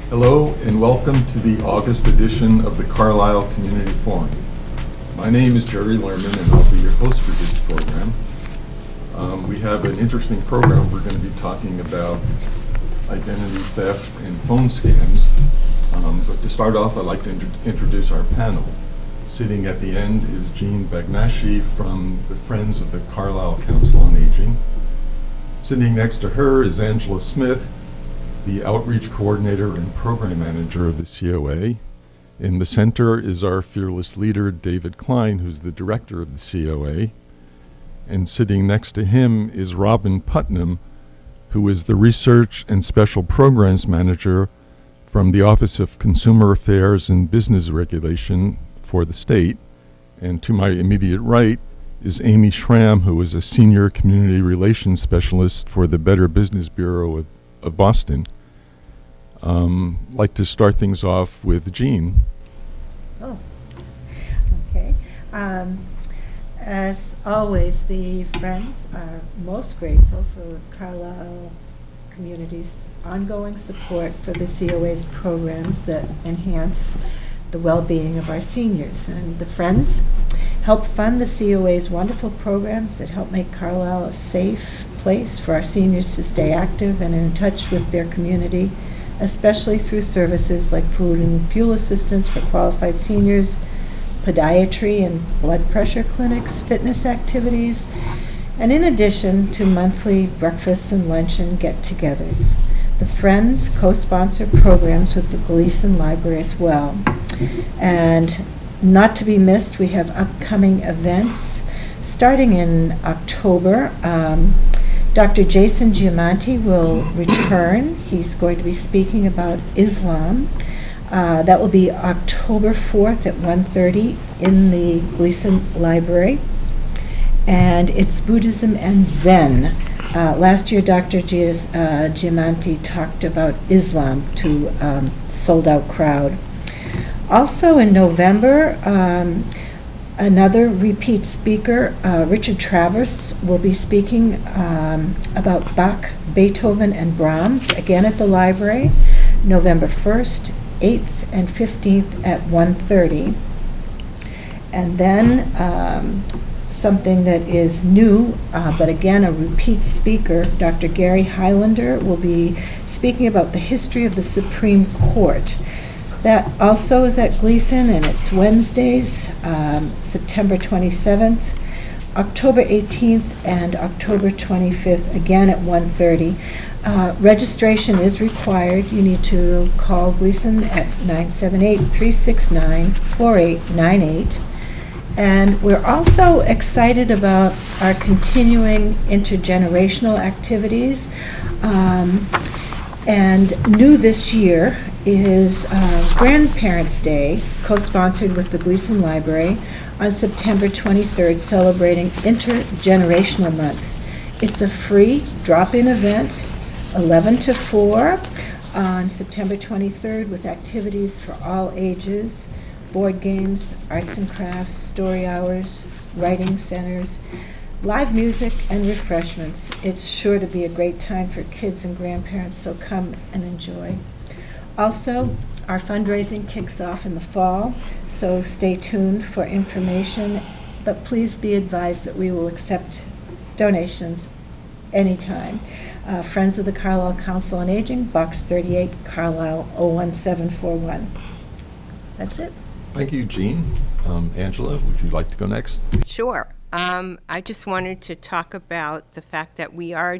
Hello and welcome to the August edition of the Carlisle Community Forum. My name is Jerry Lerman and I'll be your host for this program. We have an interesting program. We're going to be talking about identity theft and phone scams. But to start off, I'd like to introduce our panel. Sitting at the end is Jean Bagnashi from the Friends of the Carlisle Council on Aging. Sitting next to her is Angela Smith, the Outreach Coordinator and Program Manager of the COA. In the center is our fearless leader, David Klein, who's the Director of the COA. And sitting next to him is Robin Putnam, who is the Research and Special Programs Manager from the Office of Consumer Affairs and Business Regulation for the state. And to my immediate right is Amy Schramm, who is a Senior Community Relations Specialist for the Better Business Bureau of Boston. Like to start things off with Jean. Oh, okay. As always, the Friends are most grateful for Carlisle community's ongoing support for the COA's programs that enhance the well-being of our seniors. And the Friends help fund the COA's wonderful programs that help make Carlisle a safe place for our seniors to stay active and in touch with their community, especially through services like food and fuel assistance for qualified seniors, podiatry and blood pressure clinics, fitness activities, and in addition to monthly breakfast and luncheon get-togethers. The Friends co-sponsor programs with the Gleason Library as well. And not to be missed, we have upcoming events starting in October. Dr. Jason Giamanti will return. He's going to be speaking about Islam. That will be October 4th at 1:30 in the Gleason Library. And it's Buddhism and Zen. Last year, Dr. Giamanti talked about Islam to sold-out crowd. Also in November, another repeat speaker, Richard Travers, will be speaking about Bach, Beethoven, and Brahms, again at the library, November 1st, 8th, and 15th at 1:30. And then something that is new, but again a repeat speaker, Dr. Gary Highlander, will be speaking about the history of the Supreme Court. That also is at Gleason, and it's Wednesdays, September 27th, October 18th, and October 25th, again at 1:30. Registration is required. You need to call Gleason at 978-369-4898. And we're also excited about our continuing intergenerational activities. And new this year is Grandparents' Day, co-sponsored with the Gleason Library on September 23rd, celebrating Intergenerational Month. It's a free drop-in event, 11 to 4 on September 23rd, with activities for all ages, board games, arts and crafts, story hours, writing centers, live music, and refreshments. It's sure to be a great time for kids and grandparents, so come and enjoy. Also, our fundraising kicks off in the fall, so stay tuned for information, but please be advised that we will accept donations anytime. Friends of the Carlisle Council on Aging, Box 38, Carlisle 01741. That's it. Thank you, Jean. Angela, would you like to go next? Sure. I just wanted to talk about the fact that we're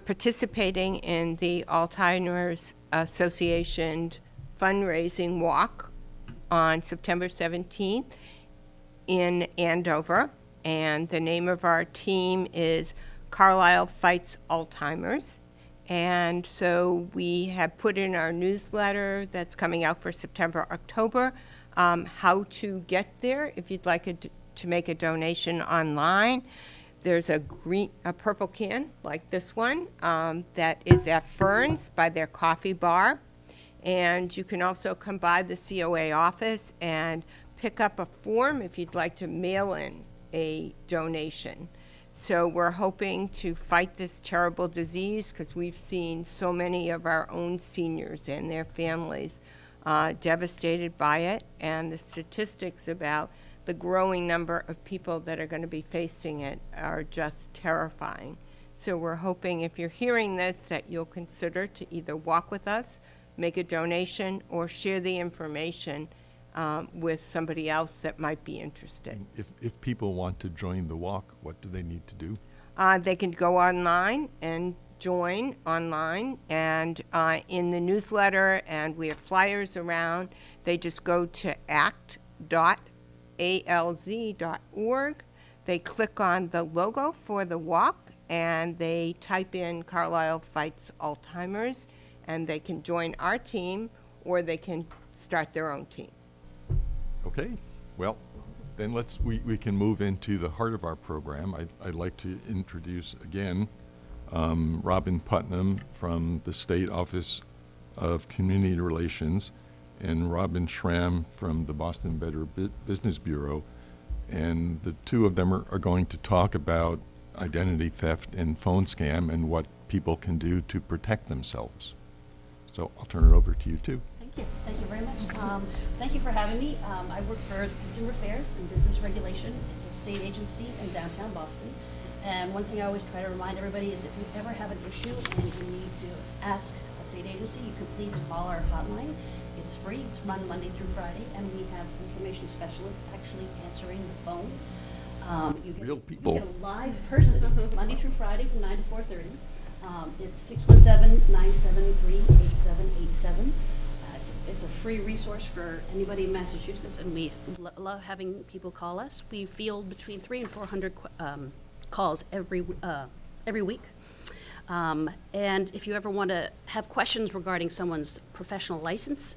participating in the Alzheimer's Association fundraising walk on September 17th in Andover, and the name of our team is Carlisle Fights Alzheimer's. And so we have put in our newsletter that's coming out for September, October, how to get there if you'd like to make a donation online. There's a purple can like this one that is at Fern's by their coffee bar. And you can also come by the COA office and pick up a form if you'd like to mail in a donation. So we're hoping to fight this terrible disease because we've seen so many of our own seniors and their families devastated by it, and the statistics about the growing number of people that are going to be facing it are just terrifying. So we're hoping if you're hearing this that you'll consider to either walk with us, make a donation, or share the information with somebody else that might be interested. If people want to join the walk, what do they need to do? They can go online and join online, and in the newsletter, and we have flyers around. They just go to act.alz.org. They click on the logo for the walk, and they type in Carlisle Fights Alzheimer's, and they can join our team, or they can start their own team. Okay, well, then we can move into the heart of our program. I'd like to introduce again Robin Putnam from the State Office of Community Relations and Robin Schramm from the Boston Better Business Bureau. And the two of them are going to talk about identity theft and phone scam and what people can do to protect themselves. So I'll turn it over to you two. Thank you. Thank you very much. Thank you for having me. I work for Consumer Affairs and Business Regulation. It's a state agency in downtown Boston. And one thing I always try to remind everybody is if you ever have an issue and you need to ask a state agency, you can please call our hotline. It's free. It's run Monday through Friday, and we have information specialists actually answering the phone. You get, Real people. You get a live person Monday through Friday from 9 to 4:30. It's 617-973-8787. It's a free resource for anybody in Massachusetts, and we love having people call us. We field between 300 and 400 calls every week. And if you ever want to have questions regarding someone's professional license,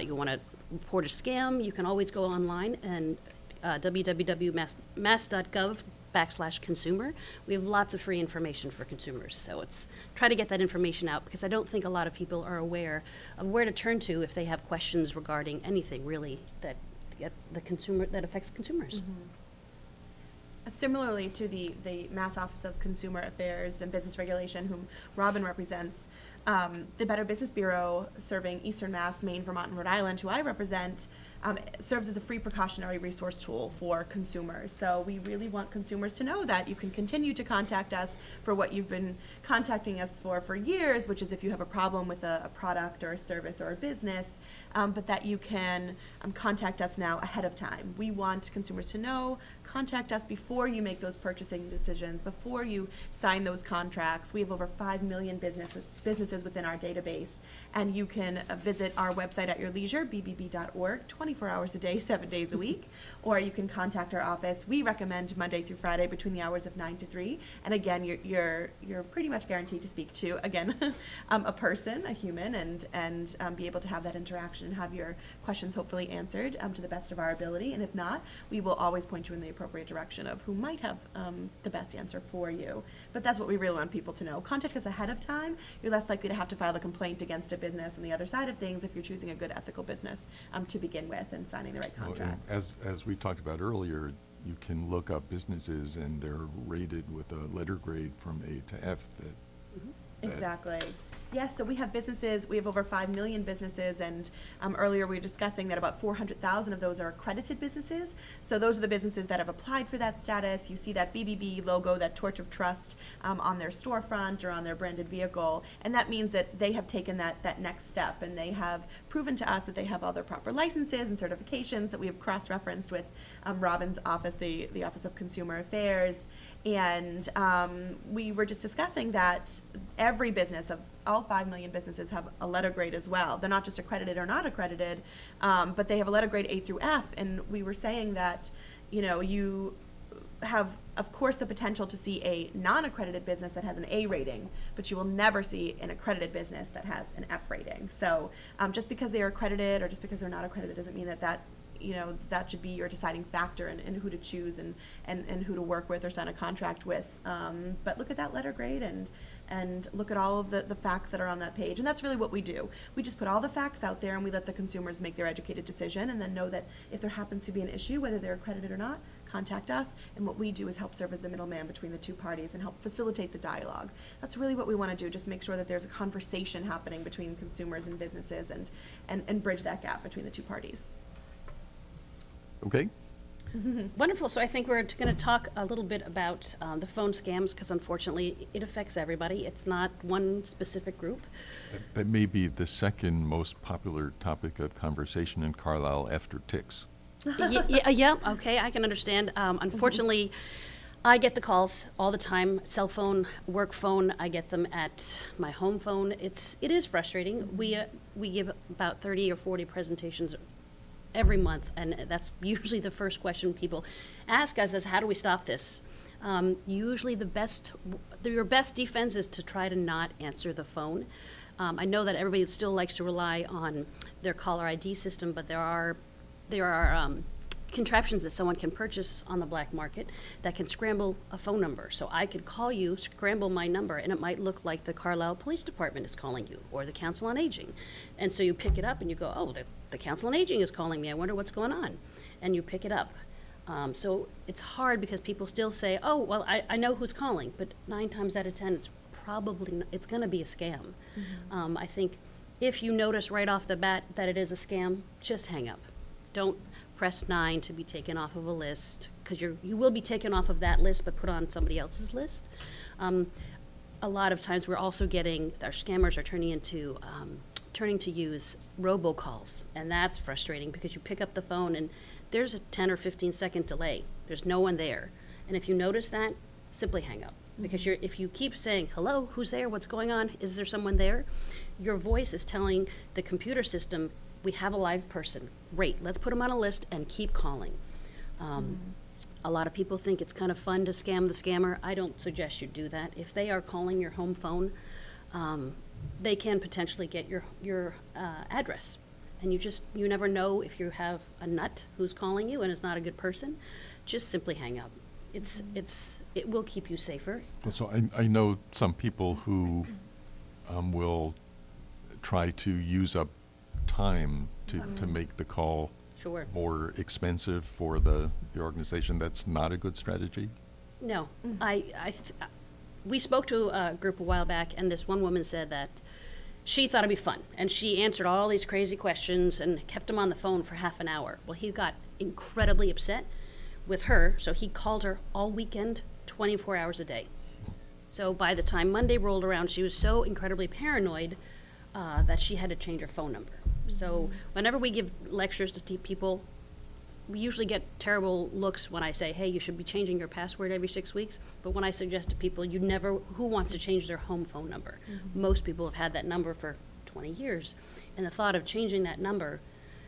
you want to report a scam, you can always go online and www.mass.gov/consumer. We have lots of free information for consumers, so try to get that information out, because I don't think a lot of people are aware of where to turn to if they have questions regarding anything really that affects consumers. Mm-hmm. Similarly to the Mass Office of Consumer Affairs and Business Regulation, whom Robin represents, the Better Business Bureau, serving Eastern Mass, Maine, Vermont, and Rhode Island, who I represent, serves as a free precautionary resource tool for consumers. So we really want consumers to know that you can continue to contact us for what you've been contacting us for years, which is if you have a problem with a product or a service or a business, but that you can contact us now ahead of time. We want consumers to know, contact us before you make those purchasing decisions, before you sign those contracts. We have over 5 million businesses within our database, and you can visit our website at your leisure, bbb.org, 24 hours a day, 7 days a week, or you can contact our office. We recommend Monday through Friday between the hours of 9 to 3, and again, you're pretty much guaranteed to speak to, again, a person, a human, and be able to have that interaction and have your questions hopefully answered to the best of our ability, and if not, we will always point you in the appropriate direction of who might have the best answer for you. But that's what we really want people to know. Contact us ahead of time. You're less likely to have to file a complaint against a business on the other side of things if you're choosing a good ethical business to begin with and signing the right Well, contracts. and as we talked about earlier, you can look up businesses and they're rated with a letter grade from A to F. That Exactly. Yes, so we have businesses, we have over 5 million businesses, and earlier we were discussing that about 400,000 of those are accredited businesses. So those are the businesses that have applied for that status. You see that BBB logo, that torch of trust on their storefront or on their branded vehicle, and that means that they have taken that next step, and they have proven to us that they have all their proper licenses and certifications that we have cross-referenced with Robin's office, the Office of Consumer Affairs. And we were just discussing that every business, of all 5 million businesses, have a letter grade as well. They're not just accredited or not accredited, but they have a letter grade A through F. And we were saying that, you have, of course, the potential to see a non-accredited business that has an A rating, but you will never see an accredited business that has an F rating. So just because they are accredited or just because they're not accredited doesn't mean that that should be your deciding factor in who to choose and who to work with or sign a contract with. But look at that letter grade and look at all of the facts that are on that page. And that's really what we do. We just put all the facts out there and we let the consumers make their educated decision, and then know that if there happens to be an issue, whether they're accredited or not, contact us, and what we do is help serve as the middleman between the two parties and help facilitate the dialogue. That's really what we want to do, just make sure that there's a conversation happening between consumers and businesses and bridge that gap between the two parties. Okay? Wonderful. So I think we're going to talk a little bit about the phone scams, because unfortunately it affects everybody. It's not one specific group. That may be the second most popular topic of conversation in Carlisle after ticks. Yeah, okay, I can understand. Unfortunately, I get the calls all the time, cell phone, work phone. I get them at my home phone. It is frustrating. We give about 30 or 40 presentations every month, and that's usually the first question people ask us is, how do we stop this? Usually your best defense is to try to not answer the phone. I know that everybody still likes to rely on their caller ID system, but there are contraptions that someone can purchase on the black market that can scramble a phone number. So I could call you, scramble my number, and it might look like the Carlisle Police Department is calling you, or the Council on Aging. And so you pick it up and you go, oh, the Council on Aging is calling me, I wonder what's going on. And you pick it up. So it's hard because people still say, oh, well, I know who's calling, but 9 times out of 10, it's going to be a scam. I think if you notice right off the bat that it is a scam, just hang up. Don't press 9 to be taken off of a list, because you will be taken off of that list but put on somebody else's list. A lot of times we're also our scammers are turning to use robocalls, and that's frustrating because you pick up the phone and there's a 10 or 15 second delay. There's no one there. And if you notice that, simply hang up. Because if you keep saying, hello, who's there, what's going on, is there someone there? Your voice is telling the computer system, we have a live person. Great, let's put them on a list and keep calling. A lot of people think it's kind of fun to scam the scammer. I don't suggest you do that. If they are calling your home phone, they can potentially get your address. And you never know if you have a nut who's calling you and is not a good person. Just simply hang up. It will keep you safer. So I know some people who will try to use up time to make the call Sure. more expensive for the organization. That's not a good strategy? No, we spoke to a group a while back, and this one woman said that she thought it'd be fun, and she answered all these crazy questions and kept him on the phone for half an hour. Well, he got incredibly upset with her, so he called her all weekend, 24 hours a day. So by the time Monday rolled around, she was so incredibly paranoid that she had to change her phone number. So whenever we give lectures to people, we usually get terrible looks when I say, hey, you should be changing your password every 6 weeks. But when I suggest to people, who wants to change their home phone number? Most people have had that number for 20 years. And the thought of changing that number,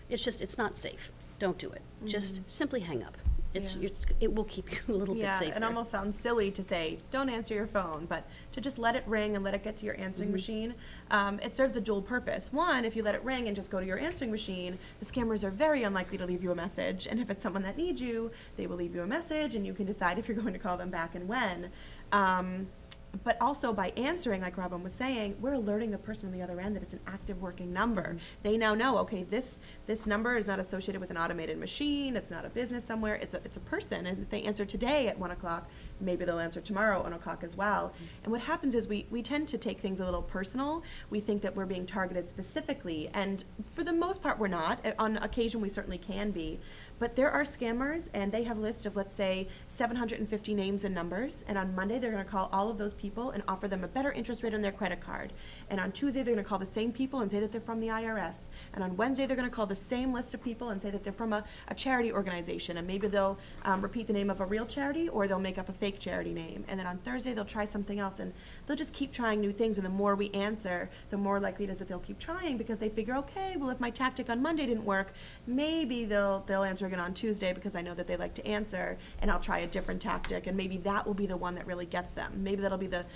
it's not safe. Don't do it. Just simply hang up. It will keep you a little bit safer. Yeah, it almost sounds silly to say, don't answer your phone, but to just let it ring and let it get to your answering machine, it serves a dual purpose. One, if you let it ring and just go to your answering machine, the scammers are very unlikely to leave you a message, and if it's someone that needs you, they will leave you a message, and you can decide if you're going to call them back and when. But also by answering, like Robin was saying, we're alerting the person on the other end that it's an active working number. They now know, okay, this number is not associated with an automated machine, it's not a business somewhere, it's a person, and if they answer today at 1 o'clock, maybe they'll answer tomorrow at 1 o'clock as well. And what happens is we tend to take things a little personal. We think that we're being targeted specifically, and for the most part we're not. On occasion we certainly can be. But there are scammers, and they have a list of, let's say, 750 names and numbers, and on Monday they're going to call all of those people and offer them a better interest rate on their credit card. And on Tuesday they're going to call the same people and say that they're from the IRS. And on Wednesday they're going to call the same list of people and say that they're from a charity organization, and maybe they'll repeat the name of a real charity, or they'll make up a fake charity name. And then on Thursday they'll try something else, and they'll just keep trying new things, and the more we answer, the more likely it is that they'll keep trying, because they figure, okay, well, if my tactic on Monday didn't work, maybe they'll answer again on Tuesday, because I know that they like to answer, and I'll try a different tactic, and maybe that will be the one that really gets them. Maybe that'll be the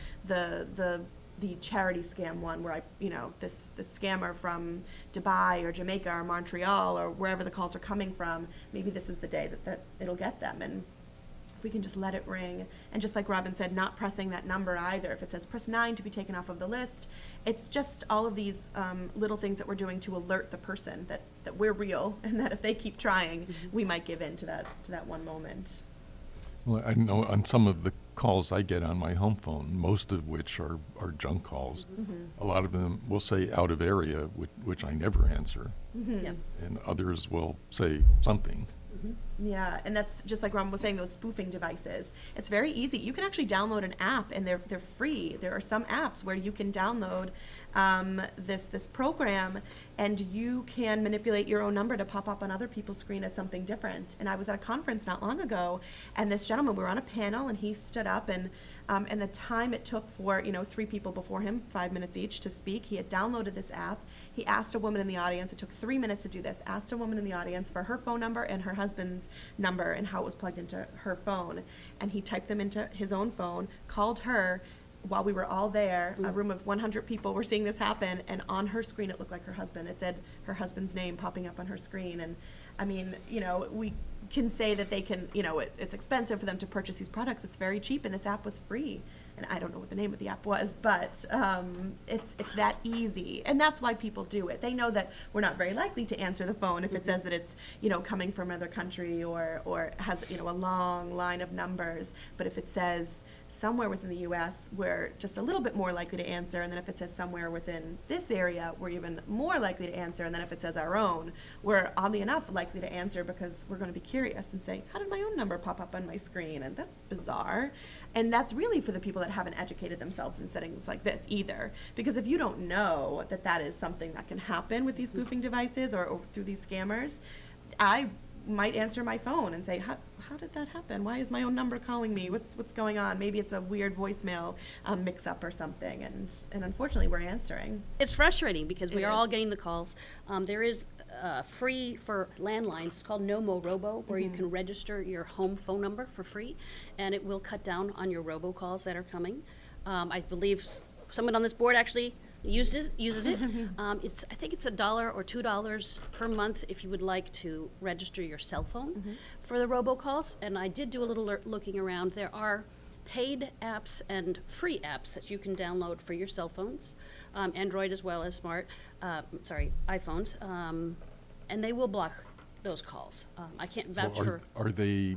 charity scam one, where this scammer from Dubai or Jamaica or Montreal or wherever the calls are coming from, maybe this is the day that it'll get them. And we can just let it ring, and just like Robin said, not pressing that number either. If it says press 9 to be taken off of the list, it's just all of these little things that we're doing to alert the person that we're real, and that if they keep trying, we might give in to that one moment. Well, I know on some of the calls I get on my home phone, most of which are junk calls, a lot of them will say out of area, which I never answer, Yep. and others will say something. Yeah, and that's just like Ron was saying, those spoofing devices. It's very easy. You can actually download an app, and they're free. There are some apps where you can download this program, and you can manipulate your own number to pop up on other people's screen as something different. And I was at a conference not long ago, and this gentleman, we were on a panel, and he stood up, and the time it took for 3 people before him, 5 minutes each, to speak, he had downloaded this app. He asked a woman in the audience. It took 3 minutes to do this. Asked a woman in the audience for her phone number and her husband's number and how it was plugged into her phone, and he typed them into his own phone, called her while we were all there, a room of 100 people were seeing this happen, and on her screen it looked like her husband. It said her husband's name popping up on her screen. And I mean, we can say that they can, it's expensive for them to purchase these products. It's very cheap, and this app was free. And I don't know what the name of the app was, but it's that easy. And that's why people do it. They know that we're not very likely to answer the phone if it says that it's, coming from another country or has, a long line of numbers. But if it says somewhere within the U.S., we're just a little bit more likely to answer. And then if it says somewhere within this area, we're even more likely to answer. And then if it says our own, we're oddly enough likely to answer because we're going to be curious and say, how did my own number pop up on my screen? And that's bizarre. And that's really for the people that haven't educated themselves in settings like this either. Because if you don't know that that is something that can happen with these spoofing devices or through these scammers, I might answer my phone and say, how did that happen? Why is my own number calling me? What's going on? Maybe it's a weird voicemail mix-up or something. And unfortunately, we're answering. It's frustrating because we It are all is. getting the calls. There is free for landlines. It's called No Mo Robo, where you can register your home phone number for free, and it will cut down on your robocalls that are coming. I believe someone on this board actually uses it. I think it's $1 or $2 per month if you would like to register your cell phone for the robocalls. And I did do a little looking around. There are paid apps and free apps that you can download for your cell phones, Android as well as iPhones, and they will block those calls. I can't vouch for. Are they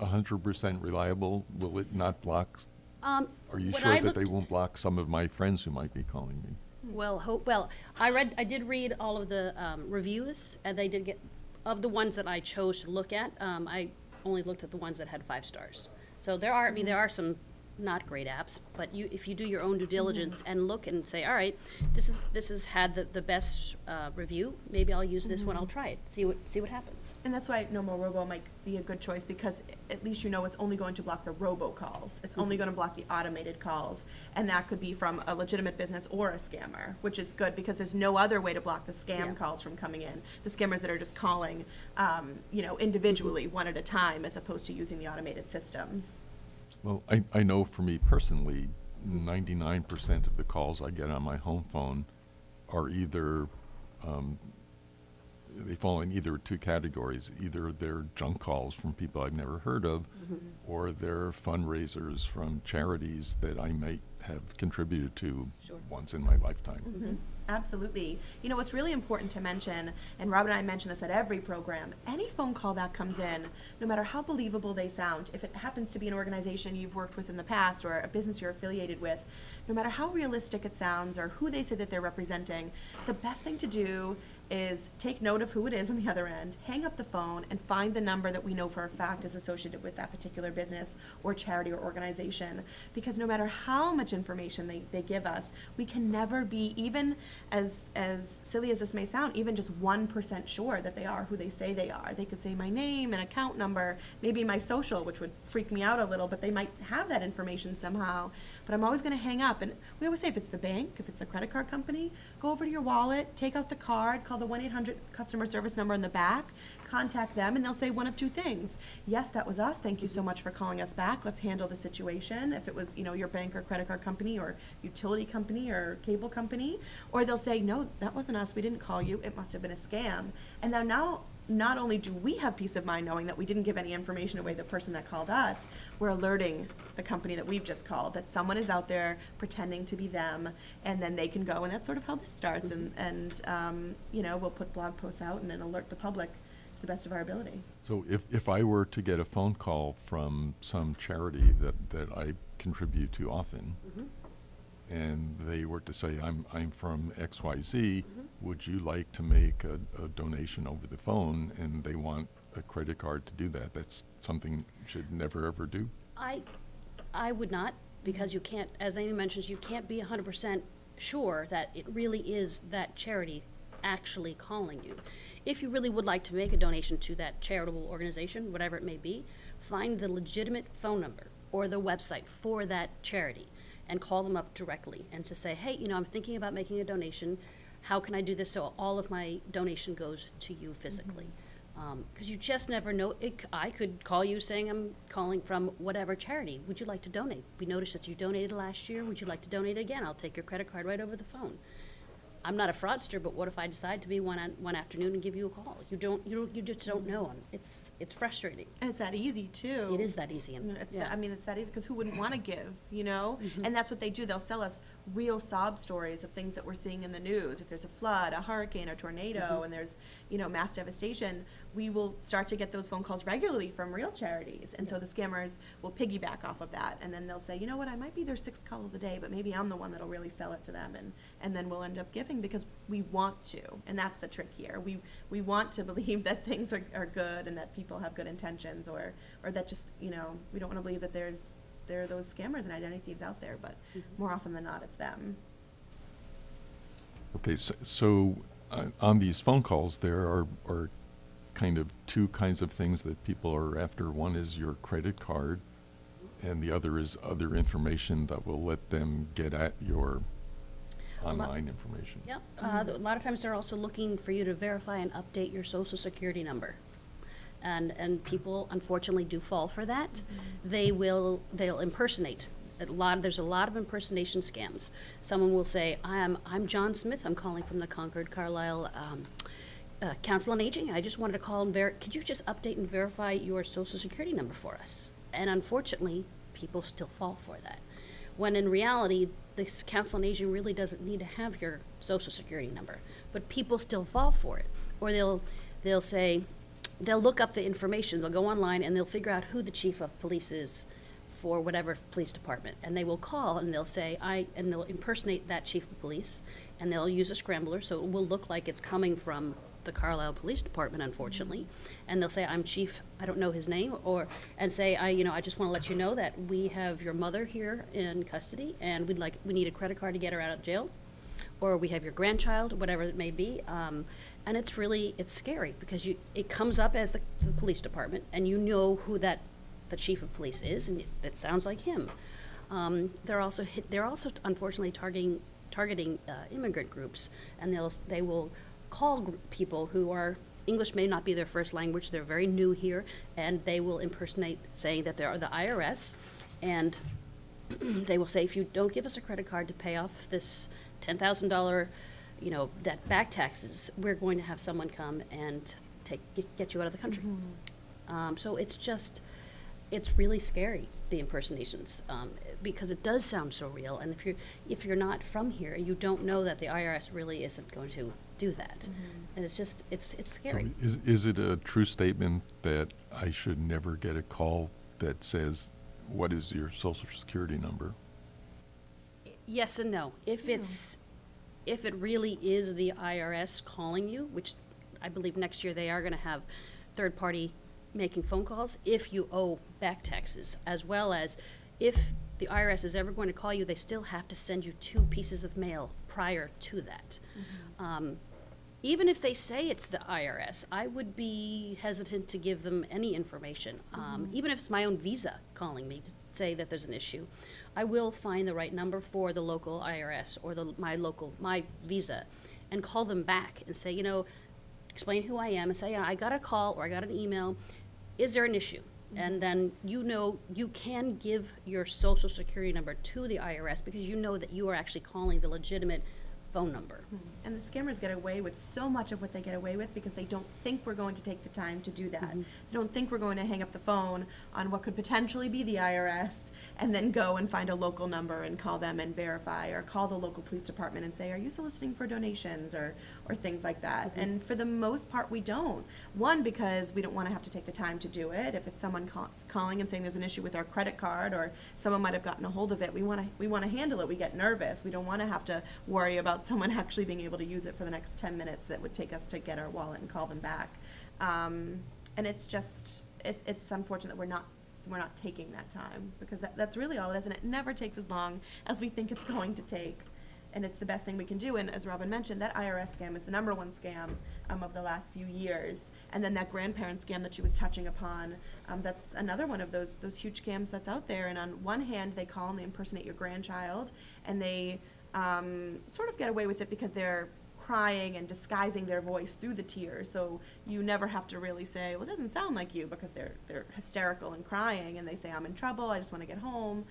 100% reliable? Will it not block? Are you when sure I that they looked- won't block some of my friends who might be calling me? Well, I did read all of the reviews, and they did get, of the ones that I chose to look at, I only looked at the ones that had 5 stars. So there are some not great apps, but if you do your own due diligence and look and say, all right, this has had the best review, maybe I'll use this one, I'll try it, see what happens. And that's why No More Robo might be a good choice, because at least it's only going to block the robocalls. It's only going to block the automated calls, and that could be from a legitimate business or a scammer, which is good because there's no other way to block the scam calls from coming in. The scammers that are just calling, individually, one at a time, as opposed to using the automated systems. Well, I know for me personally, 99% of the calls I get on my home phone are either, they fall in either 2 categories. Either they're junk calls from people I've never heard of, or they're fundraisers from charities that I might have contributed to once in my lifetime. Absolutely. What's really important to mention, and Rob and I mention this at every program, any phone call that comes in, no matter how believable they sound, if it happens to be an organization you've worked with in the past or a business you're affiliated with, no matter how realistic it sounds or who they say that they're representing, the best thing to do is take note of who it is on the other end, hang up the phone, and find the number that we know for a fact is associated with that particular business or charity or organization. Because no matter how much information they give us, we can never be, even as silly as this may sound, even just 1% sure that they are who they say they are. They could say my name, an account number, maybe my social, which would freak me out a little, but they might have that information somehow. But I'm always going to hang up. And we always say, if it's the bank, if it's the credit card company, go over to your wallet, take out the card, call the 1-800 customer service number in the back, contact them, and they'll say one of 2 things. Yes, that was us. Thank you so much for calling us back. Let's handle the situation. If it was, your bank or credit card company or utility company or cable company. Or they'll say, no, that wasn't us. We didn't call you. It must have been a scam. And now not only do we have peace of mind knowing that we didn't give any information away to the person that called us, we're alerting the company that we've just called that someone is out there pretending to be them, and then they can go, and that's sort of how this starts. And we'll put blog posts out and then alert the public to the best of our ability. So if I were to get a phone call from some charity that I contribute to often, and they were to say, I'm from XYZ, would you like to make a donation over the phone? And they want a credit card to do that. That's something you should never, ever do? I would not, because you can't, as Amy mentions, you can't be 100% sure that it really is that charity actually calling you. If you really would like to make a donation to that charitable organization, whatever it may be, find the legitimate phone number or the website for that charity and call them up directly and to say, hey, I'm thinking about making a donation. How can I do this so all of my donation goes to you physically? Because you just never know. I could call you saying I'm calling from whatever charity. Would you like to donate? We noticed that you donated last year. Would you like to donate again? I'll take your credit card right over the phone. I'm not a fraudster, but what if I decide to be one afternoon and give you a call? You just don't know. And it's frustrating. And it's that easy too. It is that easy. And, It's yeah. it's that easy because who wouldn't want to give, And that's what they do. They'll sell us real sob stories of things that we're seeing in the news. If there's a flood, a hurricane, a tornado, and there's, mass devastation, we will start to get those phone calls regularly from real charities. And so the scammers will piggyback off of that. And then they'll say, you know what, I might be their sixth call of the day, but maybe I'm the one that'll really sell it to them. And then we'll end up giving because we want to. And that's the trick here. We want to believe that things are good and that people have good intentions or that just, we don't want to believe that there are those scammers and identity thieves out there, but more often than not, it's them. Okay, so on these phone calls, there are kind of two kinds of things that people are after. One is your credit card, and the other is other information that will let them get at your online information. Yep. A lot of times they're also looking for you to verify and update your social security number. And people unfortunately do fall for that. They'll impersonate. There's a lot of impersonation scams. Someone will say, I'm John Smith, I'm calling from the Concord Carlisle Council on Aging. I just wanted to call and could you just update and verify your social security number for us? And unfortunately, people still fall for that. When in reality, this Council on Aging really doesn't need to have your social security number, but people still fall for it. Or they'll say, they'll look up the information, they'll go online and they'll figure out who the chief of police is for whatever police department. And they will call and they'll say, and they'll impersonate that chief of police and they'll use a scrambler so it will look like it's coming from the Carlisle Police Department, unfortunately. And they'll say, I'm chief, I don't know his name, and say, I just want to let you know that we have your mother here in custody and we need a credit card to get her out of jail. Or we have your grandchild, whatever it may be. And it's scary because it comes up as the police department and you know who the chief of police is and it sounds like him. They're also unfortunately targeting immigrant groups, and they will call people who are English may not be their first language, they're very new here, and they will impersonate saying that they're the IRS, and they will say, if you don't give us a credit card to pay off this $10,000, that back taxes, we're going to have someone come and get you out of the country. So it's really scary, the impersonations, because it does sound so real. And if you're not from here, you don't know that the IRS really isn't going to do that. And it's scary. So is it a true statement that I should never get a call that says, what is your social security number? Yes and no. If it really is the IRS calling you, which I believe next year they are going to have third party making phone calls, if you owe back taxes, as well as if the IRS is ever going to call you, they still have to send you 2 pieces of mail prior to that. Even if they say it's the IRS, I would be hesitant to give them any information. Even if it's my own Visa calling me to say that there's an issue, I will find the right number for the local IRS or my Visa and call them back and say, explain who I am and say, I got a call or I got an email. Is there an issue? And then you can give your social security number to the IRS because you know that you are actually calling the legitimate phone number. And the scammers get away with so much of what they get away with because they don't think we're going to take the time to do that. They don't think we're going to hang up the phone on what could potentially be the IRS and then go and find a local number and call them and verify, or call the local police department and say, are you soliciting for donations, or things like that. And for the most part, we don't. One, because we don't want to have to take the time to do it. If it's someone calling and saying there's an issue with our credit card, or someone might have gotten a hold of it, we want to handle it. We get nervous. We don't want to have to worry about someone actually being able to use it for the next 10 minutes that would take us to get our wallet and call them back. And it's just, it's unfortunate that we're not taking that time, because that's really all it is, and it never takes as long as we think it's going to take. And it's the best thing we can do. And as Robin mentioned, that IRS scam is the #1 scam of the last few years. And then that grandparent scam that she was touching upon, that's another one of those huge scams that's out there. And on one hand, they call and they impersonate your grandchild, and they sort of get away with it because they're crying and disguising their voice through the tears. So you never have to really say, well, it doesn't sound like you, because they're hysterical and crying, and they say, I'm in trouble, I just want to get home.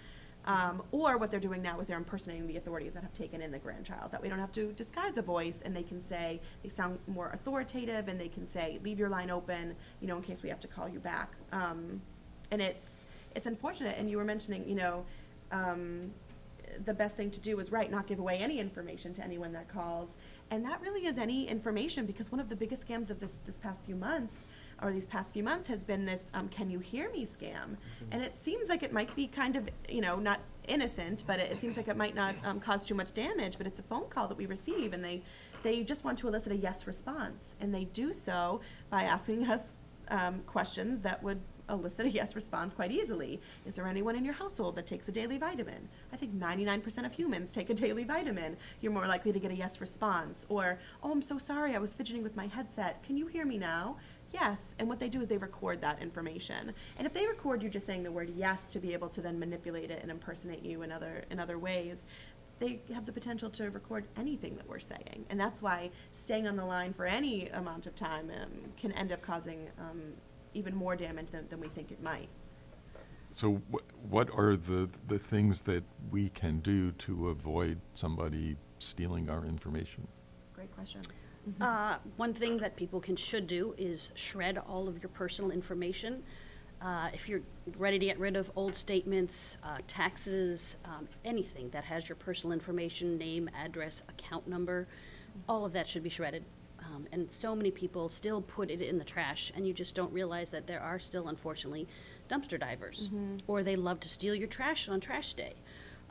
Or what they're doing now is they're impersonating the authorities that have taken in the grandchild. That we don't have to disguise a voice, and they can say, they sound more authoritative, and they can say, leave your line open, in case we have to call you back. And it's unfortunate. And you were mentioning, the best thing to do is not give away any information to anyone that calls. And that really is any information, because one of the biggest scams of these past few months has been this can you hear me scam. And it seems like it might be kind of, not innocent, but it seems like it might not cause too much damage, but it's a phone call that we receive, and they just want to elicit a yes response. And they do so by asking us questions that would elicit a yes response quite easily. Is there anyone in your household that takes a daily vitamin? I think 99% of humans take a daily vitamin. You're more likely to get a yes response. Or, oh, I'm so sorry, I was fidgeting with my headset. Can you hear me now? Yes. And what they do is they record that information. And if they record you just saying the word yes to be able to then manipulate it and impersonate you in other ways, they have the potential to record anything that we're saying. And that's why staying on the line for any amount of time can end up causing even more damage than we think it might. So what are the things that we can do to avoid somebody stealing our information? Great question. One thing that people should do is shred all of your personal information. If you're ready to get rid of old statements, taxes, anything that has your personal information, name, address, account number, all of that should be shredded. And so many people still put it in the trash, and you just don't realize that there are still, unfortunately, dumpster divers. Or they love to steal your trash on trash day.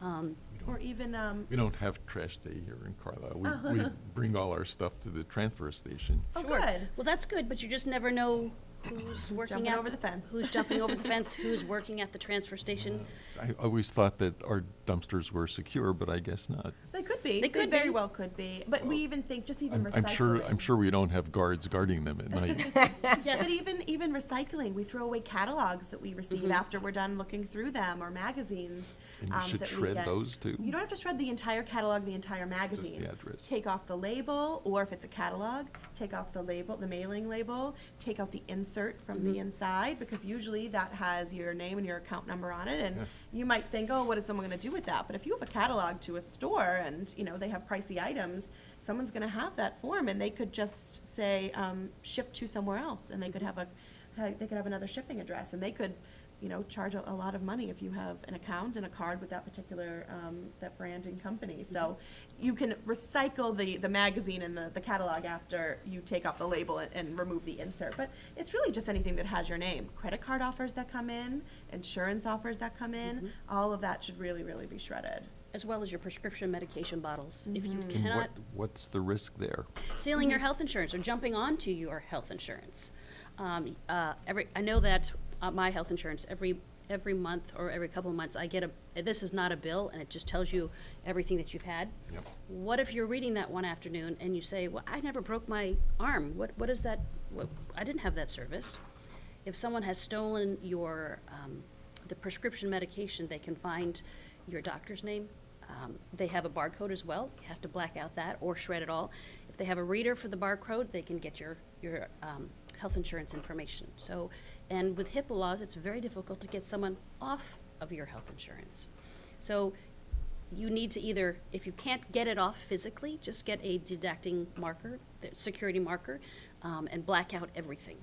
Or even We don't have trash day here in Carlisle. We bring all our stuff to the transfer station. Oh, Sure. good. Well, that's good, but you just never know who's working jumping at over the fence. Who's jumping over the fence? Who's working at the transfer station? I always thought that our dumpsters were secure, but I guess not. They could be. They could very be. well could be. But we even think just even I'm recycling. sure we don't have guards guarding them at night. Yes. But even recycling, we throw away catalogs that we receive after we're done looking through them, or magazines. And you should that we shred get. those too? You don't have to shred the entire catalog, the entire magazine. address. Take off the label, or if it's a catalog, take off the label, the mailing label, take out the insert from the inside, because usually that has your name and your account number on it, and Yeah. you might think, oh, what is someone gonna do with that? But if you have a catalog to a store and, they have pricey items, someone's gonna have that form, and they could just say, ship to somewhere else, and they could have another shipping address, and they could, charge a lot of money if you have an account and a card with that particular, that brand and company. So you can recycle the magazine and the catalog after you take off the label and remove the insert. But it's really just anything that has your name. Credit card offers that come in, insurance offers that come in, all of that should really, really be shredded. As well as your prescription medication bottles. If you And cannot, what's the risk there? stealing your health insurance or jumping onto your health insurance. I know that my health insurance, every month or every couple of months, I get this is not a bill, and it just tells you everything that you've had. Yep. What if you're reading that one afternoon and you say, well, I never broke my arm. What is that? I didn't have that service. If someone has stolen your, the prescription medication, they can find your doctor's name. They have a barcode as well. You have to black out that or shred it all. If they have a reader for the barcode, they can get your health insurance information. So, and with HIPAA laws, it's very difficult to get someone off of your health insurance. So you need to either, if you can't get it off physically, just get a didacting marker, the security marker, and black out everything.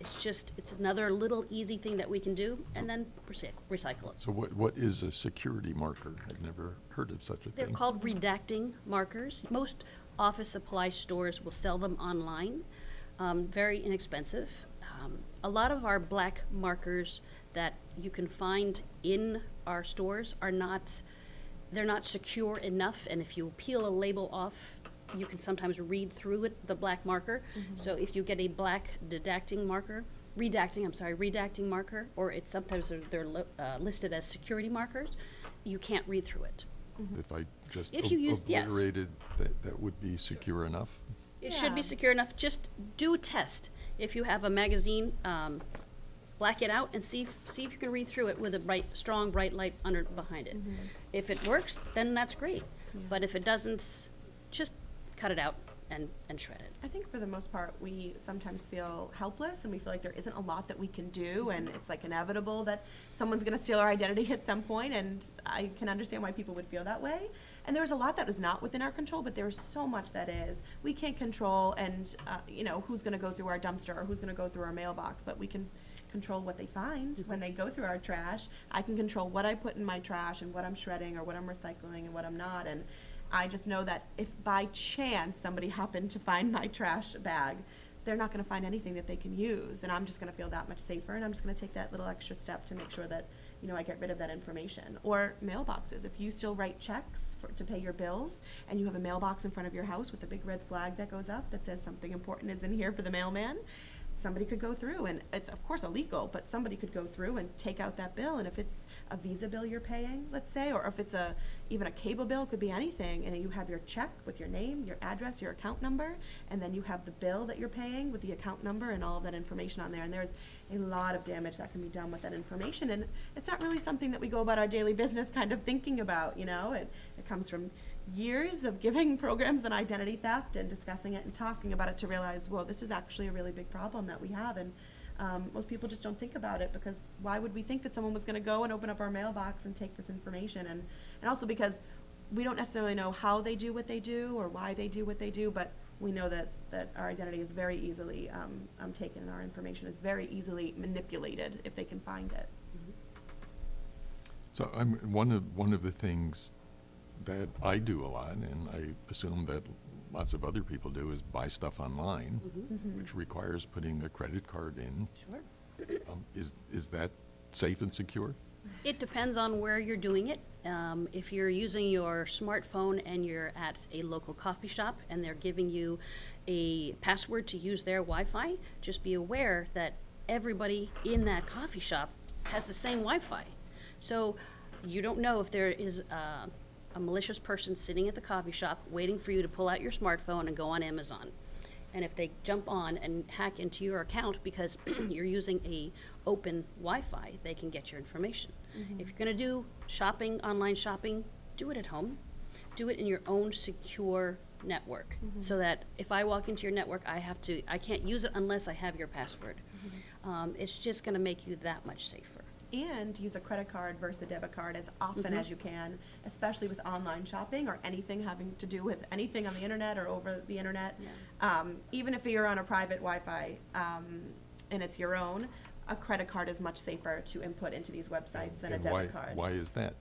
It's another little easy thing that we can do, and then recycle it. So what is a security marker? I've never heard of such a They're thing. called redacting markers. Most office supply stores will sell them online, very inexpensive. A lot of our black markers that you can find in our stores they're not secure enough, and if you peel a label off, you can sometimes read through it, the black marker. So if you get a black redacting marker, or it's sometimes they're listed as security markers, you can't read through it. If I just If you use- yes. obliterated, that would be secure enough? It should be Yeah. secure enough. Just do a test. If you have a magazine, black it out and see if you can read through it with a strong bright light behind it. If it works, then that's great. But if it doesn't, just cut it out and shred it. I think for the most part, we sometimes feel helpless and we feel like there isn't a lot that we can do, and it's like inevitable that someone's going to steal our identity at some point, and I can understand why people would feel that way. And there's a lot that is not within our control, but there's so much that is. We can't control and, who's going to go through our dumpster or who's going to go through our mailbox, but we can control what they find when they go through our trash. I can control what I put in my trash and what I'm shredding or what I'm recycling and what I'm not. And I just know that if by chance somebody happened to find my trash bag, they're not going to find anything that they can use. And I'm just going to feel that much safer, and I'm just going to take that little extra step to make sure that, I get rid of that information. Or mailboxes. If you still write checks to pay your bills and you have a mailbox in front of your house with a big red flag that goes up that says something important is in here for the mailman, somebody could go through, and it's of course illegal, but somebody could go through and take out that bill. And if it's a Visa bill you're paying, let's say, or if it's even a cable bill, it could be anything, and you have your check with your name, your address, your account number, and then you have the bill that you're paying with the account number and all of that information on there. And there's a lot of damage that can be done with that information, and it's not really something that we go about our daily business kind of thinking about. It comes from years of giving programs on identity theft and discussing it and talking about it to realize, whoa, this is actually a really big problem that we have. And most people just don't think about it, because why would we think that someone was going to go and open up our mailbox and take this information? And also because we don't necessarily know how they do what they do or why they do what they do, but we know that our identity is very easily taken, and our information is very easily manipulated if they can find it. So one of the things that I do a lot, and I assume that lots of other people do, is buy stuff online, which requires putting a credit card in. Sure. Is that safe and secure? It depends on where you're doing it. If you're using your smartphone and you're at a local coffee shop and they're giving you a password to use their Wi-Fi, just be aware that everybody in that coffee shop has the same Wi-Fi. So you don't know if there is a malicious person sitting at the coffee shop waiting for you to pull out your smartphone and go on Amazon. And if they jump on and hack into your account because you're using a open Wi-Fi, they can get your information. If you're going to do shopping, online shopping, do it at home. Do it in your own secure network, so that if I walk into your network, I can't use it unless I have your password. It's just going to make you that much safer. And use a credit card versus a debit card as often as you can, especially with online shopping or anything having to do with anything on the internet or over the internet. Even if you're on a private Wi-Fi and it's your own, a credit card is much safer to input into these websites than a debit card. Why is that?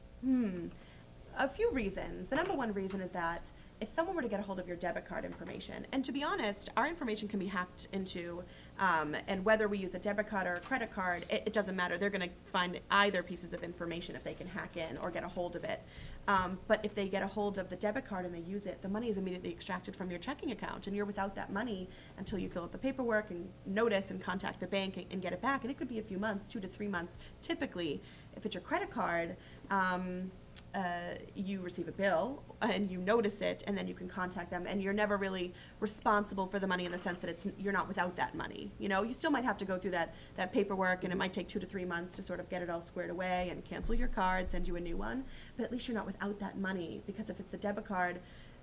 A few reasons. The number one reason is that if someone were to get a hold of your debit card information, and to be honest, our information can be hacked into, and whether we use a debit card or a credit card, it doesn't matter. They're going to find either pieces of information if they can hack in or get a hold of it. But if they get a hold of the debit card and they use it, the money is immediately extracted from your checking account, and you're without that money until you fill out the paperwork and notice and contact the bank and get it back. And it could be a few months, 2 to 3 months. Typically, if it's your credit card, you receive a bill and you notice it, and then you can contact them, and you're never really responsible for the money in the sense that you're not without that money. You still might have to go through that paperwork, and it might take 2 to 3 months to sort of get it all squared away and cancel your card, send you a new one, but at least you're not without that money. Because if it's the debit card,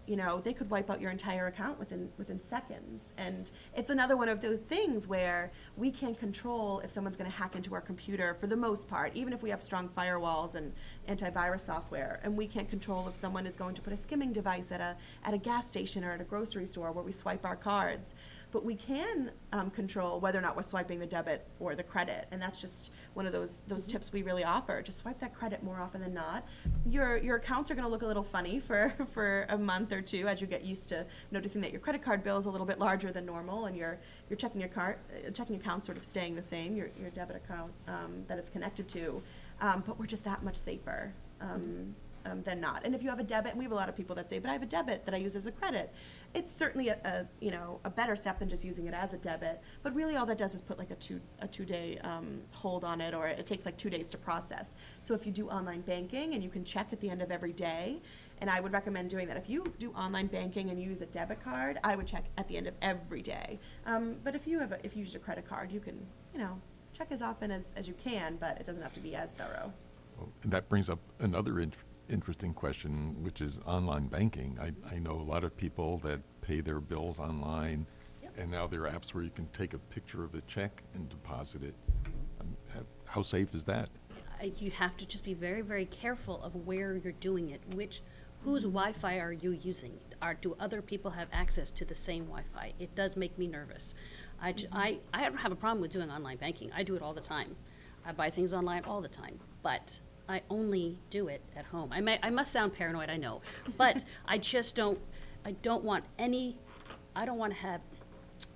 you know, they could wipe out your entire account within seconds. And it's another one of those things where we can't control if someone's going to hack into our computer for the most part, even if we have strong firewalls and antivirus software. And we can't control if someone is going to put a skimming device at a gas station or at a grocery store where we swipe our cards. But we can control whether or not we're swiping the debit or the credit, and that's just one of those tips we really offer. Just swipe that credit more often than not. Your accounts are going to look a little funny for a month or two as you get used to noticing that your credit card bill is a little bit larger than normal, and your checking account sort of staying the same, your debit account that it's connected to. But we're just that much safer. Than not. And if you have a debit, and we have a lot of people that say, but I have a debit that I use as a credit. It's certainly a better step than just using it as a debit. But really all that does is put like a two-day hold on it, or it takes like 2 days to process. So if you do online banking and you can check at the end of every day, and I would recommend doing that. If you do online banking and you use a debit card, I would check at the end of every day. But if you use a credit card, you can, check as often as you can, but it doesn't have to be as thorough. Well, and that brings up another interesting question, which is online banking. I know a lot of people that pay their bills online, Yep. and now there are apps where you can take a picture of a check and deposit it. How safe is that? You have to just be very, very careful of where you're doing it. Whose Wi-Fi are you using? Do other people have access to the same Wi-Fi? It does make me nervous. I don't have a problem with doing online banking. I do it all the time. I buy things online all the time, but I only do it at home. I must sound paranoid, I know, but I don't want to have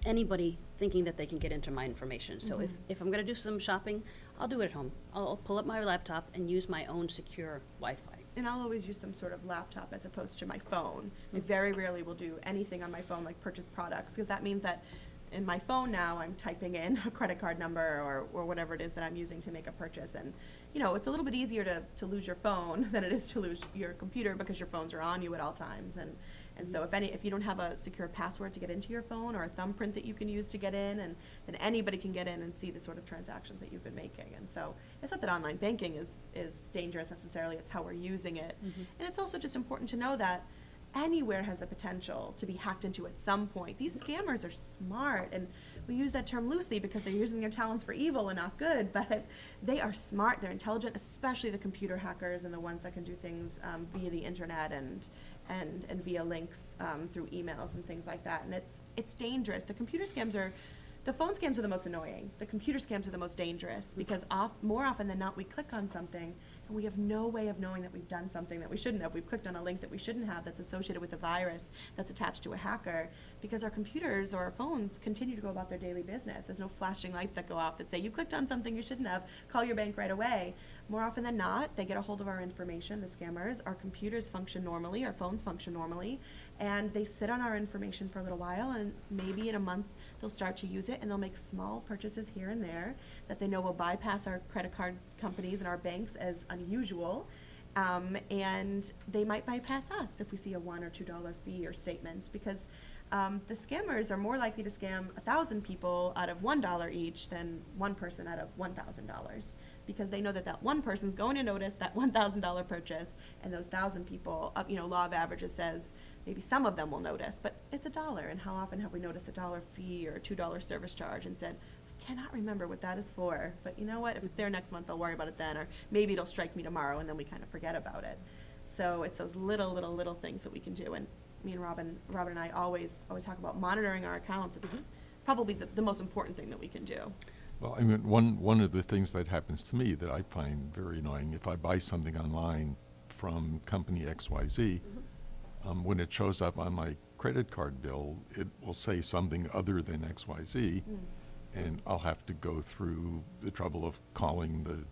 anybody thinking that they can get into my information. So if I'm going to do some shopping, I'll do it at home. I'll pull up my laptop and use my own secure Wi-Fi. And I'll always use some sort of laptop as opposed to my phone. I very rarely will do anything on my phone like purchase products, because that means that in my phone now I'm typing in a credit card number or whatever it is that I'm using to make a purchase. And it's a little bit easier to lose your phone than it is to lose your computer, because your phones are on you at all times. And so if you don't have a secure password to get into your phone, or a thumbprint that you can use to get in, and then anybody can get in and see the sort of transactions that you've been making. And so it's not that online banking is dangerous necessarily, it's how we're using it. And it's also just important to know that anywhere has the potential to be hacked into at some point. These scammers are smart, and we use that term loosely because they're using their talents for evil and not good, but they are smart, they're intelligent, especially the computer hackers and the ones that can do things via the internet and via links through emails and things like that. And it's dangerous. The phone scams are the most annoying. The computer scams are the most dangerous, because more often than not we click on something and we have no way of knowing that we've done something that we shouldn't have. We've clicked on a link that we shouldn't have, that's associated with a virus that's attached to a hacker, because our computers or our phones continue to go about their daily business. There's no flashing lights that go off that say, you clicked on something you shouldn't have, call your bank right away. More often than not, they get a hold of our information, the scammers. Our computers function normally, our phones function normally, and they sit on our information for a little while, and maybe in a month they'll start to use it, and they'll make small purchases here and there that they know will bypass our credit card companies and our banks as unusual, and they might bypass us if we see a $1 or $2 fee or statement, because the scammers are more likely to scam 1,000 people out of $1 each than one person out of $1,000, because they know that one person's going to notice that $1,000 purchase, and those 1,000 people, law of averages says maybe some of them will notice, but it's $1. And how often have we noticed a $1 fee or a $2 service charge and said, I cannot remember what that is for, but you know what, if it's there next month, I'll worry about it then, or maybe it'll strike me tomorrow, and then we kind of forget about it. So it's those little things that we can do. And me and Robin and I always talk about monitoring our accounts. It's probably the most important thing that we can do. Well, I mean, one of the things that happens to me that I find very annoying, if I buy something online from company XYZ, when it shows up on my credit card bill, it will say something other than XYZ, and I'll have to go through the trouble of calling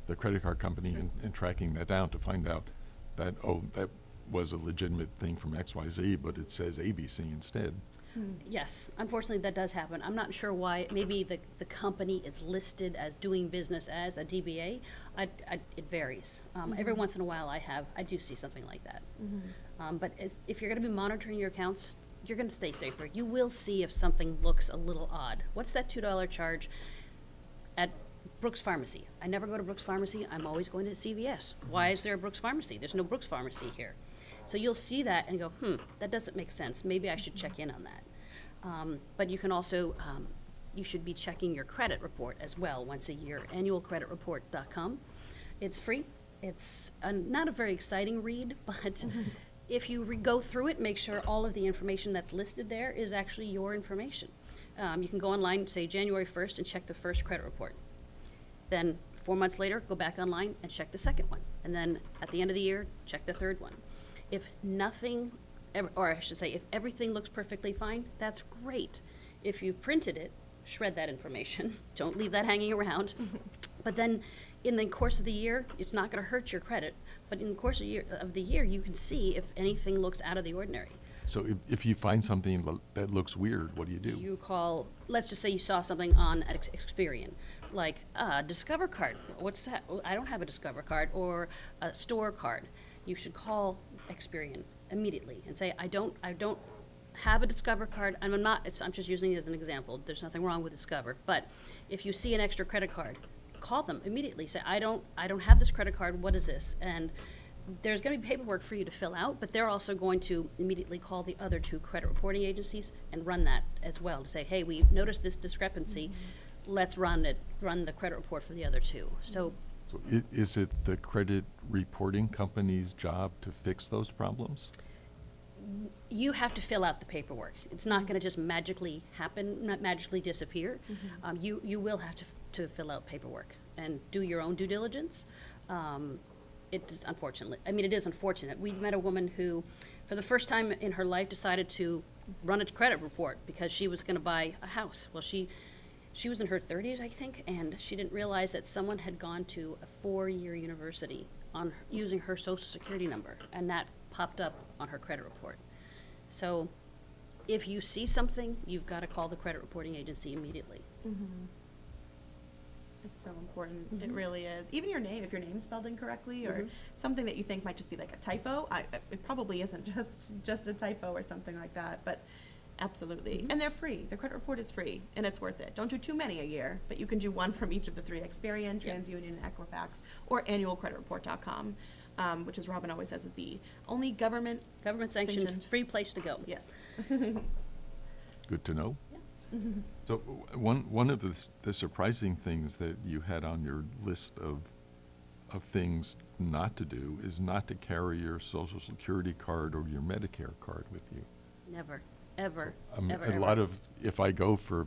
the credit card company and tracking that down to find out that, that was a legitimate thing from XYZ, but it says ABC instead. Yes, unfortunately, that does happen. I'm not sure why. Maybe the company is listed as doing business as a DBA. It varies. Every once in a while, I do see something like that. But if you're going to be monitoring your accounts, you're going to stay safer. You will see if something looks a little odd. What's that $2 charge at Brooks Pharmacy? I never go to Brooks Pharmacy. I'm always going to CVS. Why is there a Brooks Pharmacy? There's no Brooks Pharmacy here. So you'll see that and go, that doesn't make sense. Maybe I should check in on that. But you can also, you should be checking your credit report as well once a year, annualcreditreport.com. It's free. It's not a very exciting read, but if you go through it, make sure all of the information that's listed there is actually your information. You can go online, say January 1st, and check the first credit report. Then 4 months later, go back online and check the second one. And then at the end of the year, check the third one. If nothing, or I should say, if everything looks perfectly fine, that's great. If you've printed it, shred that information. Don't leave that hanging around. But then in the course of the year, it's not going to hurt your credit, but in the course of the year, you can see if anything looks out of the ordinary. So if you find something that looks weird, what do you do? You call, let's just say you saw something on Experian, like Discover card. What's that? I don't have a Discover card, or a store card. You should call Experian immediately and say, I don't have a Discover card. I'm just using it as an example. There's nothing wrong with Discover. But if you see an extra credit card, call them immediately. Say, I don't have this credit card. What is this? And there's going to be paperwork for you to fill out, but they're also going to immediately call the other 2 credit reporting agencies and run that as well to say, hey, we noticed this discrepancy. Let's run the credit report for the other 2. So Is it the credit reporting company's job to fix those problems? you have to fill out the paperwork. It's not going to just magically happen, not magically disappear. You will have to fill out paperwork and do your own due diligence. It is unfortunate. We met a woman who, for the first time in her life, decided to run a credit report because she was going to buy a house. Well, she was in her 30s, I think, and she didn't realize that someone had gone to a 4-year university on using her Social Security number, and that popped up on her credit report. So if you see something, you've got to call the credit reporting agency immediately. It's so important. It really is. Even your name, if your name's spelled incorrectly or something that you think might just be like a typo, it probably isn't just a typo or something like that, but absolutely. And they're free. The credit report is free, and it's worth it. Don't do too many a year, but you can do one from each of the 3, Experian, TransUnion, and Equifax, or annualcreditreport.com, which, as Robin always says, is the only government-sanctioned Free place to go. Yes. Good to know. So one of the surprising things that you had on your list of things not to do is not to carry your Social Security card or your Medicare card with you. Never, ever, I mean, ever, a ever. lot of, if I go for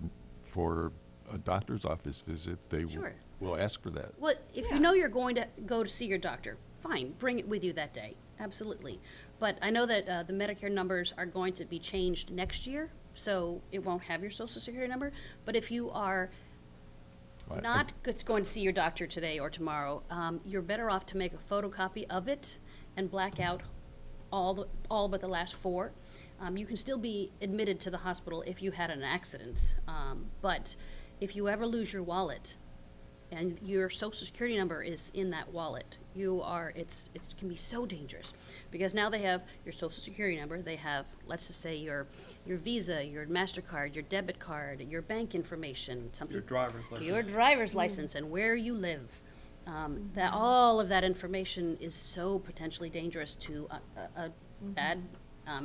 a doctor's office visit, they Sure. will ask for that. Well, if you know you're going to go to see your doctor, fine, bring it with you that day, absolutely. But I know that the Medicare numbers are going to be changed next year, so it won't have your Social Security number. But if you are not going to see your doctor today or tomorrow, you're better off to make a photocopy of it and black out all but the last 4. You can still be admitted to the hospital if you had an accident, but if you ever lose your wallet and your Social Security number is in that wallet, it can be so dangerous, because now they have your Social Security number, they have, let's just say, your Visa, your MasterCard, your debit card, your bank information, Your driver's license. your driver's license, and where you live. That all of that information is so potentially dangerous to a bad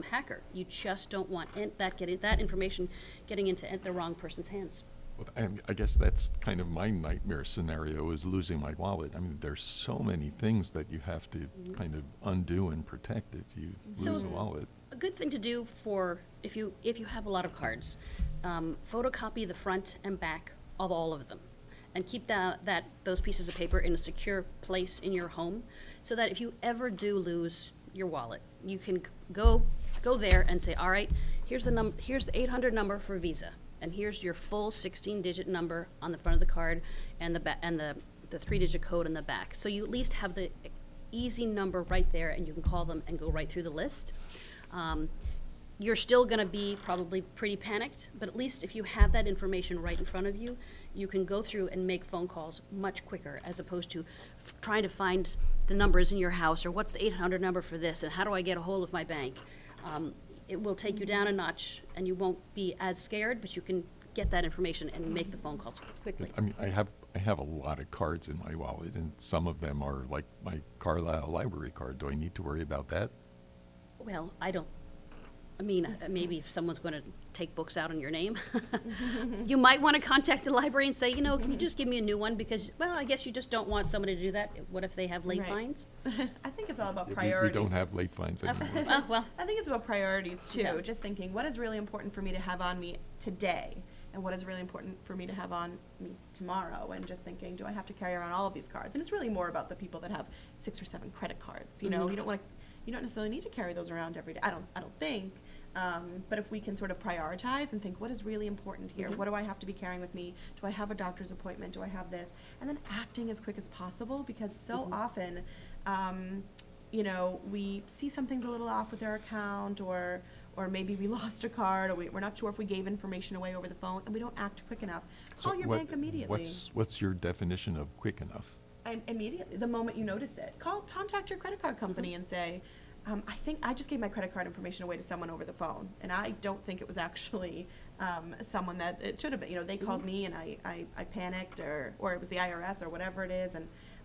hacker. You just don't want that information getting into the wrong person's hands. Well, I guess that's kind of my nightmare scenario, is losing my wallet. I mean, there's so many things that you have to kind of undo and protect if you lose a wallet. A good thing to do for if you have a lot of cards, photocopy the front and back of all of them, and keep those pieces of paper in a secure place in your home, so that if you ever do lose your wallet, you can go there and say, all right, here's the 800 number for Visa, and here's your full 16-digit number on the front of the card, and the 3-digit code in the back. So you at least have the easy number right there, and you can call them and go right through the list. You're still going to be probably pretty panicked, but at least if you have that information right in front of you, you can go through and make phone calls much quicker, as opposed to trying to find the numbers in your house, or what's the 800 number for this, and how do I get a hold of my bank. It will take you down a notch, and you won't be as scared, but you can get that information and make the phone calls quickly. I mean, I have a lot of cards in my wallet, and some of them are like my Carlisle library card. Do I need to worry about that? Well, maybe if someone's going to take books out in your name, you might want to contact the library and say, can you just give me a new one? Because, well, I guess you just don't want somebody to do that. What if they have late Right. fines? I think it's all about We priorities. don't have late fines anymore. Well, I think it's about priorities too. Yeah. Just thinking, what is really important for me to have on me today, and what is really important for me to have on me tomorrow, and just thinking, do I have to carry around all of these cards? And it's really more about the people that have 6 or 7 credit cards. You know, Mhm. you don't necessarily need to carry those around every day. I don't think. But if we can sort of prioritize and think, what is really important here? Mhm. What do I have to be carrying with me? Do I have a doctor's appointment? Do I have this? And then acting as quick as possible, because so Mhm. often, we see something's a little off with our account, or maybe we lost a card, or we're not sure if we gave information away over the phone, and we don't act quick enough. So Call your bank immediately. What's your definition of quick enough? Immediately, the moment you notice it. Contact your credit card company and say, I think I just gave my credit card information away to someone over the phone, and I don't think it was actually someone that it should have been. They called me, and I panicked, or it was the IRS or whatever it is,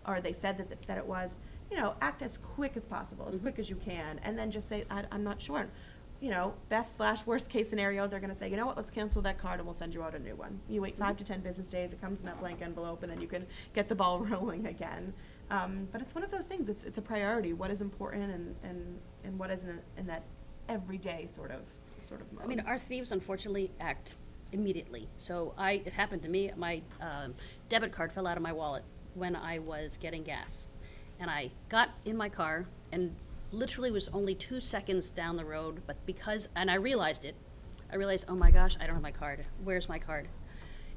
or they said that it was. Act as quick as possible, as quick as you can, and then just say, I'm not sure. Best/worst case scenario, they're going to say, you know what, let's cancel that card and we'll send you out a new one. You wait 5 to 10 business days, it comes in that blank envelope, and then you can get the ball rolling again. But it's one of those things, it's a priority, what is important and what isn't in that everyday sort of mode. our thieves unfortunately act immediately. So it happened to me. My debit card fell out of my wallet when I was getting gas. And I got in my car and literally was only 2 seconds down the road, but and I realized, oh my gosh, I don't have my card. Where's my card?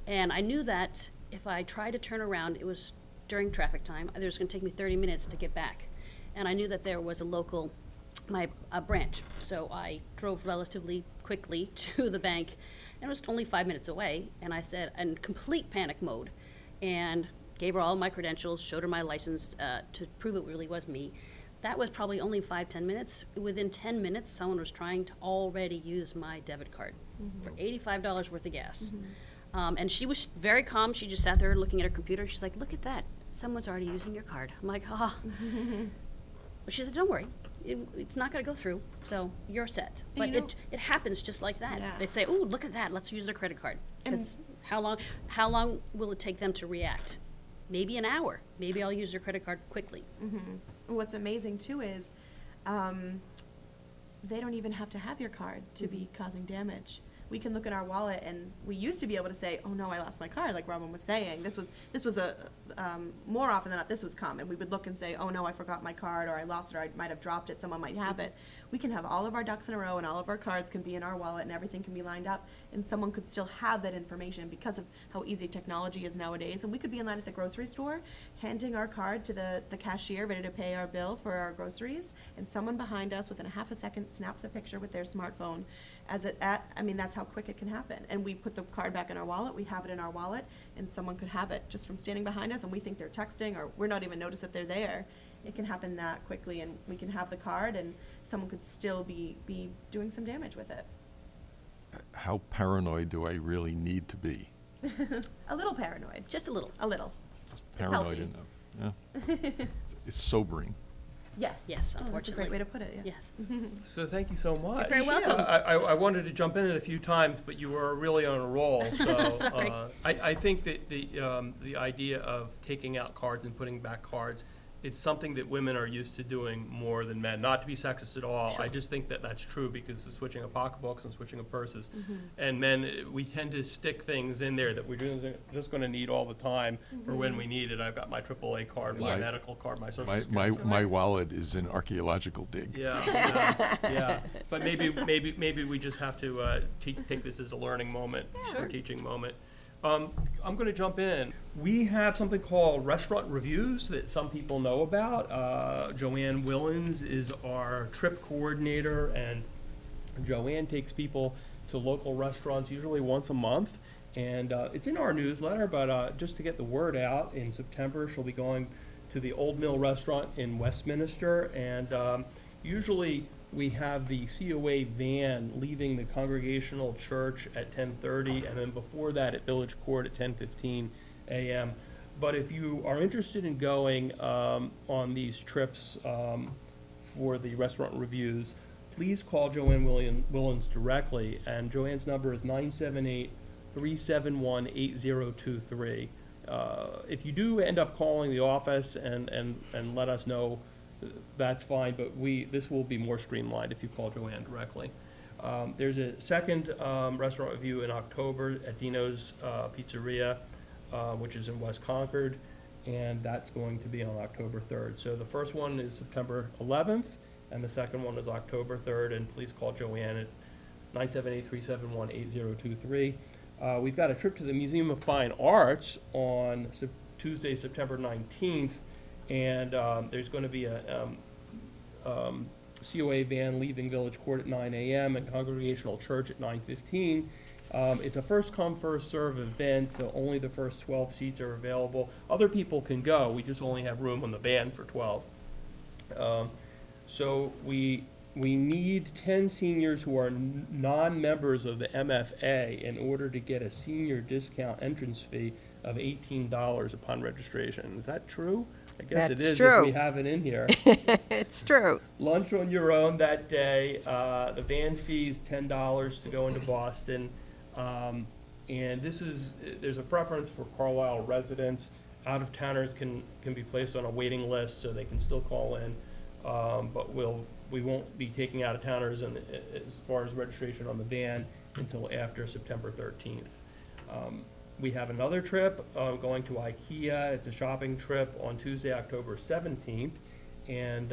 And I knew that if I tried to turn around, it was during traffic time, it was going to take me 30 minutes to get back. And I knew that there was a branch. So I drove relatively quickly to the bank, and it was only 5 minutes away. And I said, in complete panic mode, and gave her all my credentials, showed her my license to prove it really was me. That was probably only 5-10 minutes. Within 10 minutes, someone was trying to already use my debit card for $85 worth of gas. And she was very calm. She just sat there looking at her computer. She's like, look at that. Someone's already using your card. I'm like, But she said, don't worry. It's not going to go through, so you're set. But it happens just like that. Yeah. They say, oh, look at that. Let's use their credit card. Because how long will it take them to react? Maybe an hour. Maybe I'll use their credit card quickly. What's amazing too is they don't even have to have your card to be causing damage. We can look at our wallet, and we used to be able to say, oh no, I lost my card, like Robin was saying. This was more often than not, this was common. We would look and say, oh no, I forgot my card, or I lost it, or I might have dropped it, someone might have it. We can have all of our ducks in a row, and all of our cards can be in our wallet, and everything can be lined up, and someone could still have that information because of how easy technology is nowadays. And we could be in line at the grocery store, handing our card to the cashier, ready to pay our bill for our groceries, and someone behind us within a half a second snaps a picture with their smartphone. That's how quick it can happen. And we put the card back in our wallet, we have it in our wallet, and someone could have it just from standing behind us, and we think they're texting, or we're not even notice that they're there. It can happen that quickly, and we can have the card, and someone could still be doing some damage with it. How paranoid do I really need to be? A little paranoid. Just a little. A little. Paranoid healthy. enough. Yeah. It's sobering. Yes. Yes, Oh, that's a unfortunately. great way to put it, Yes. So thank you so much. You're very welcome. I wanted to jump in a few times, but you were really on a roll. So Sorry. I think that the idea of taking out cards and putting back cards, it's something that women are used to doing more than men. Not to be sexist at all. Sure. I just think that that's true because the switching of pocketbooks and switching of purses. And men, we tend to stick things in there that we're just going to need all the time for when we need it. I've got my AAA card, my Yes. medical card, my social security card. My wallet is an archaeological dig. Yeah. But maybe we just have to take this as a learning moment, or teaching moment. I'm going to jump in. We have something called restaurant reviews that some people know about. Joanne Willens is our trip coordinator, and Joanne takes people to local restaurants usually once a month. And it's in our newsletter, but just to get the word out, in September she'll be going to the Old Mill Restaurant in Westminster, and usually we have the COA van leaving the Congregational Church at 10:30, and then before that at Village Court at 10:15 a.m. But if you are interested in going on these trips for the restaurant reviews, please call Joanne Willens directly, and Joanne's number is 978-371-8023. If you do end up calling the office and let us know, that's fine, but this will be more streamlined if you call Joanne directly. There's a second restaurant review in October at Dino's Pizzeria, which is in West Concord, and that's going to be on October 3rd. So the first one is September 11th, and the second one is October 3rd, and please call Joanne at 978-371-8023. We've got a trip to the Museum of Fine Arts on Tuesday, September 19th, and there's going to be a COA van leaving Village Court at 9 a.m. and Congregational Church at 9:15. It's a first-come, first-served event. Only the first 12 seats are available. Other people can go. We just only have room on the van for 12. So we need 10 seniors who are non-members of the MFA in order to get a senior discount entrance fee of $18 upon registration. Is that true? I guess it That's is true. if we have it in here. It's true. Lunch on your own that day. The van fee is $10 to go into Boston. And there's a preference for Carlisle residents. Out-of-towners can be placed on a waiting list, so they can still call in. But we won't be taking out-of-towners as far as registration on the van until after September 13th. We have another trip going to IKEA. It's a shopping trip on Tuesday, October 17th, and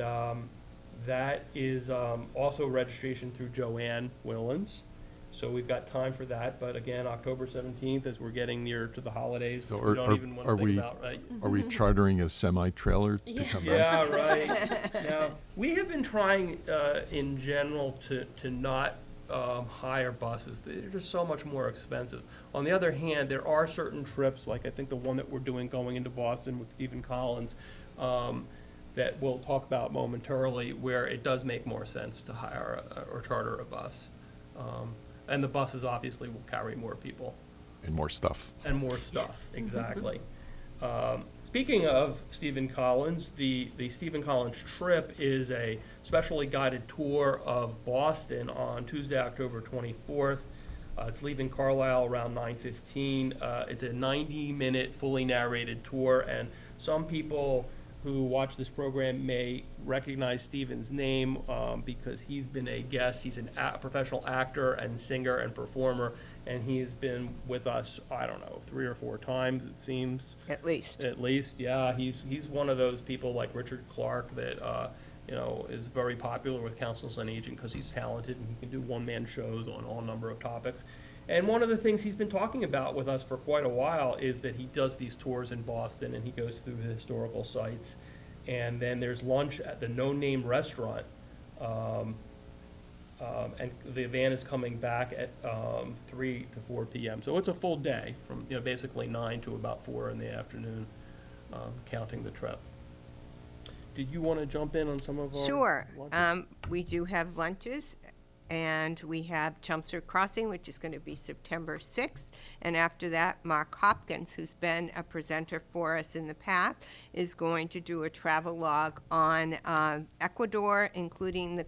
that is also registration through Joanne Willens. So we've got time for that, but again, October 17th, as we're getting near to the holidays, So which we don't even want to think about, right? Are we chartering a semi-trailer to come back? Yeah, right. Now, we have been trying in general to not hire buses. They're just so much more expensive. On the other hand, there are certain trips, like I think the one that we're doing going into Boston with Stephen Collins, that we'll talk about momentarily, where it does make more sense to hire or charter a bus. And the buses obviously will carry more people. And more stuff. And more stuff, exactly. Speaking of Stephen Collins, the Stephen Collins trip is a specially guided tour of Boston on Tuesday, October 24th. It's leaving Carlisle around 9:15. It's a 90-minute fully narrated tour, and some people who watch this program may recognize Stephen's name because he's been a guest. He's a professional actor and singer and performer, and he has been with us, I don't know, 3 or 4 times, it seems. At least. At least, yeah. He's one of those people like Richard Clark that is very popular with councils on aging because he's talented and he can do one-man shows on all number of topics. And one of the things he's been talking about with us for quite a while is that he does these tours in Boston and he goes through the historical sites. And then there's lunch at the No Name Restaurant. And the van is coming back at 3 to 4 p.m. So it's a full day from basically 9 to about 4 in the afternoon, counting the trip. Did you want to jump in on some of our Sure. lunches? We do have lunches, and we have Chelmsford Crossing, which is going to be September 6th. And after that, Mark Hopkins, who's been a presenter for us in the past, is going to do a travel log on Ecuador, including the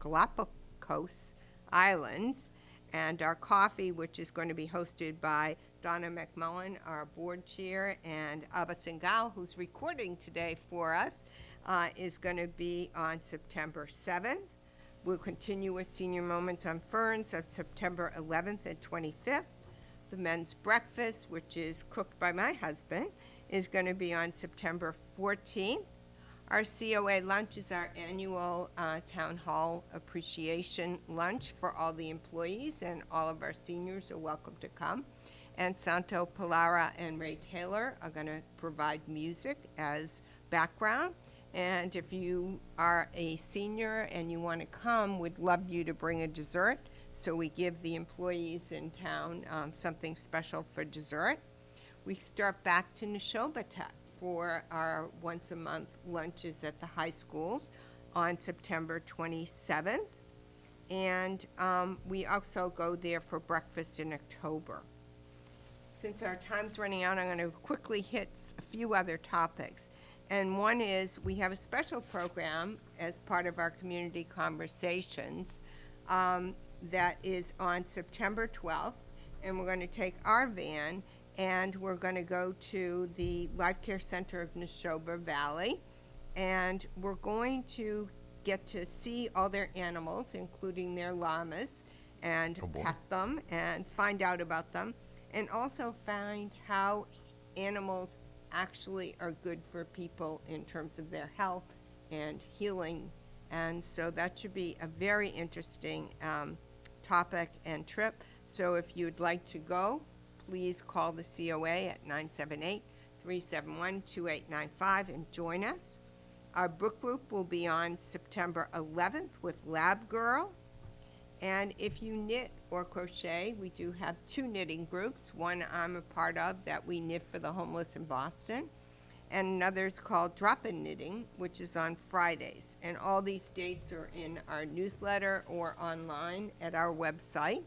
Galapagos Islands, and our coffee, which is going to be hosted by Donna McMullen, our board chair, and Abba Singal, who's recording today for us, is going to be on September 7th. We'll continue with Senior Moments on Ferns on September 11th and 25th. The men's breakfast, which is cooked by my husband, is going to be on September 14th. Our COA lunch is our annual Town Hall Appreciation Lunch for all the employees, and all of our seniors are welcome to come. And Santo Pilara and Ray Taylor are going to provide music as background. And if you are a senior and you want to come, we'd love you to bring a dessert. So we give the employees in town something special for dessert. We start back to Neshobatek for our once-a-month lunches at the high schools on September 27th. And we also go there for breakfast in October. Since our time's running out, I'm going to quickly hit a few other topics. And one is we have a special program as part of our community conversations. That is on September 12th, and we're going to take our van and we're going to go to the Life Care Center of Neshoba Valley, and we're going to get to see all their animals, including their llamas, and pet them and find out about them, and also find how animals actually are good for people in terms of their health and healing. And so that should be a very interesting topic and trip. So if you'd like to go, please call the COA at 978-371-2895 and join us. Our book group will be on September 11th with Lab Girl. And if you knit or crochet, we do have 2 knitting groups. One I'm a part of that we knit for the homeless in Boston, and another is called Drop-In Knitting, which is on Fridays. And all these dates are in our newsletter or online at our website.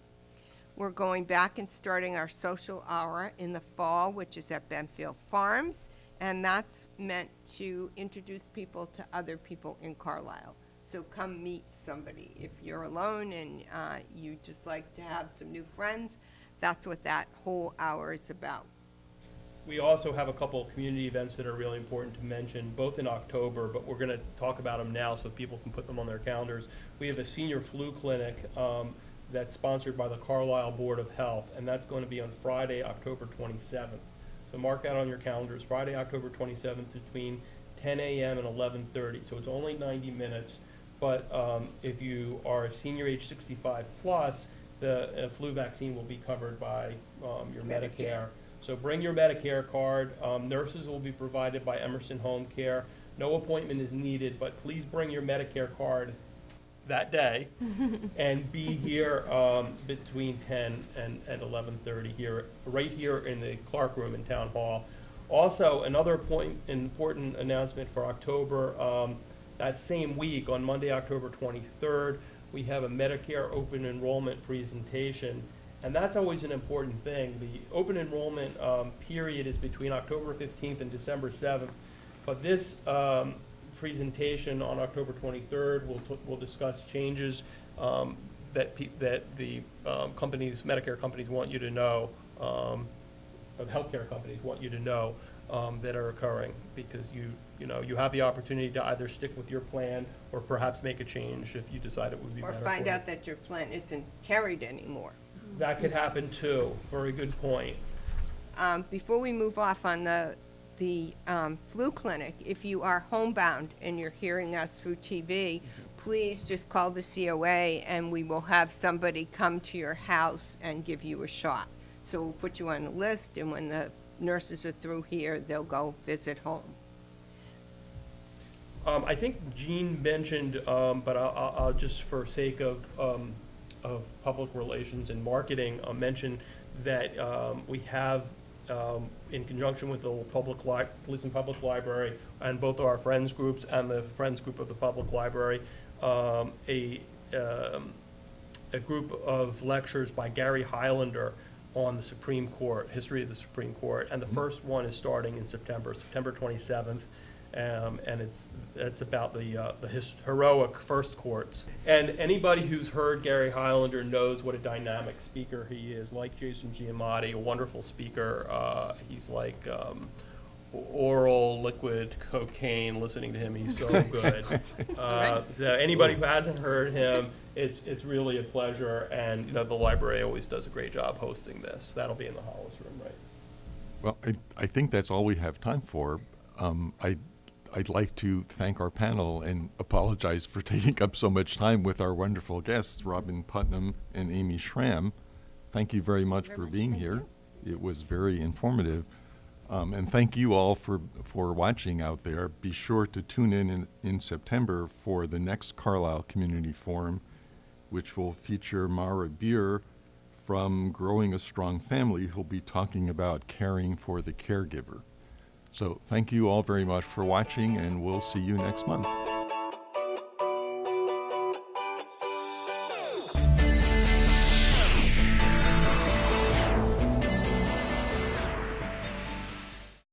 We're going back and starting our social hour in the fall, which is at Benfield Farms, and that's meant to introduce people to other people in Carlisle. So come meet somebody. If you're alone and you just like to have some new friends, that's what that whole hour is about. We also have a couple of community events that are really important to mention, both in October, but we're going to talk about them now so people can put them on their calendars. We have a senior flu clinic that's sponsored by the Carlisle Board of Health, and that's going to be on Friday, October 27th. So mark that on your calendars, Friday, October 27th, between 10 a.m. and 11:30. So it's only 90 minutes, but if you are a senior age 65 plus, the flu vaccine will be covered by your Medicare. So bring your Medicare card. Nurses will be provided by Emerson Home Care. No appointment is needed, but please bring your Medicare card that day and be here between 10 and 11:30 here, right here in the Clark Room in Town Hall. Also, another important announcement for October, that same week, on Monday, October 23rd, we have a Medicare open enrollment presentation. And that's always an important thing. The open enrollment period is between October 15th and December 7th. But this presentation on October 23rd will discuss changes that the companies, Medicare companies, want you to know, healthcare companies want you to know that are occurring, because you have the opportunity to either stick with your plan or perhaps make a change if you decide it would be better. Or find out that your plan isn't carried anymore. That could happen too. Very good point. Before we move off on the flu clinic, if you are homebound and you're hearing us through TV, please just call the COA and we will have somebody come to your house and give you a shot. So we'll put you on the list, and when the nurses are through here, they'll go visit home. I think Jean mentioned, but I'll just for sake of public relations and marketing, mention that we have, in conjunction with the Police and Public Library, and both our Friends groups and the Friends group of the Public Library, a group of lectures by Gary Highlander on the Supreme Court, history of the Supreme Court, and the first one is starting in September 27th. And it's about the heroic first courts. And anybody who's heard Gary Highlander knows what a dynamic speaker he is. Like Jason Giamatti, a wonderful speaker. He's like oral liquid cocaine. Listening to him, he's so good. So anybody who hasn't heard him, it's really a pleasure. And the library always does a great job hosting this. That'll be in the Hollis Room, right? Well, I think that's all we have time for. I'd like to thank our panel and apologize for taking up so much time with our wonderful guests, Robin Putnam and Amy Schramm. Thank you very much for being here. It was very informative. And thank you all for watching out there. Be sure to tune in September for the next Carlisle Community Forum, which will feature Mara Beer from Growing a Strong Family, who'll be talking about caring for the caregiver. So thank you all very much for watching, and we'll see you next month.